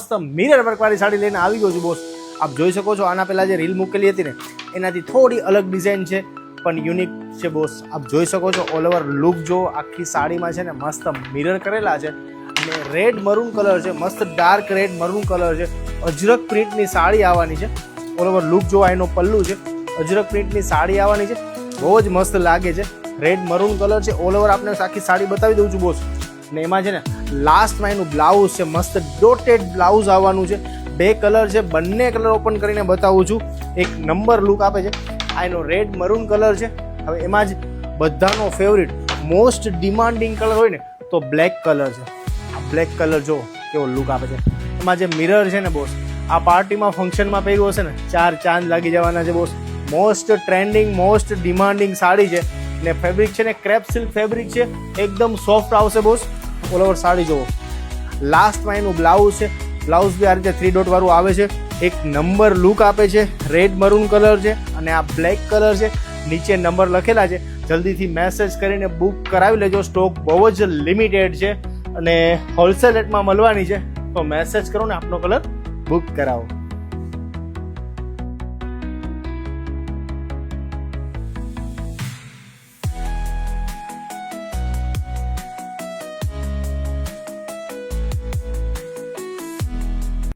મસ્ત મિરર વર્કવાળી સાડી લઈને આવી ગયો છું બોસ. આપ જોઈ શકો છો, આના પહેલાં જે રીલ મૂકેલી હતી ને એનાથી થોડી અલગ ડિઝાઇન છે પણ યુનિક છે બોસ. આપ જોઈ શકો છો ઓલ ઓવર લુક જો આખી સાડીમાં છે ને મસ્ત મિરર કરેલા છે અને રેડ મરૂન કલર છે, મસ્ત ડાર્ક રેડ મરૂન કલર છે. અજરક પ્રિન્ટની સાડી આવવાની છે. ઓલ ઓવર લુક જો એનો પલ્લુ છે, અજરક પ્રિન્ટની સાડી આવવાની છે. બહુ જ મસ્ત લાગે છે. રેડ મરૂન કલર છે. ઓલ ઓવર આપણે આખી સાડી બતાવી દઉં છું બોસ. અને એમાં છે ને લાસ્ટમાં એનું બ્લાઉઝ છે, મસ્ત ડોટેડ બ્લાઉઝ આવવાનું છે. 2 કલર છે, બંને કલર ઓપન કરીને બતાવું છું. એક નંબર લુક આપે છે. આ એનો રેડ મરૂન કલર છે. હવે એમાં જ બધાનો ફેવરિટ મોસ્ટ ડિમાન્ડિંગ કલર હોય ને તો બ્લેક કલર છે. આ બ્લેક કલર જો કેવો લુક આપે છે. એમાં જે મિરર છે ને બોસ, આ પાર્ટીમાં ફંક્શનમાં પહેર્યું હશે ને 4 ચાંદ લાગી જવાના છે boss. Most trending most demanding sari છે ને ફેબ્રિક છે ને ક્રેપ સિલ્ક ફેબ્રિક છે, એકદમ સોફ્ટ આવશે બોસ. ઓલ ઓવર સાડી જુઓ. લાસ્ટમાં એનું બ્લાઉઝ છે. બ્લાઉઝ બી આ રીતે 3 ડોટ વાળું આવે છે. એક નંબર લુક આપે છે. રેડ મરૂન કલર છે અને આ બ્લેક કલર છે. નીચે નંબર લખેલા છે. જલ્દીથી મેસેજ કરીને બુક કરાવી લેજો. સ્ટોક બહુ જ લિમિટેડ છે અને હોલસેલ રેટમાં મળવાની છે. તો મેસેજ કરો ને આપનો કલર બુક કરાવો.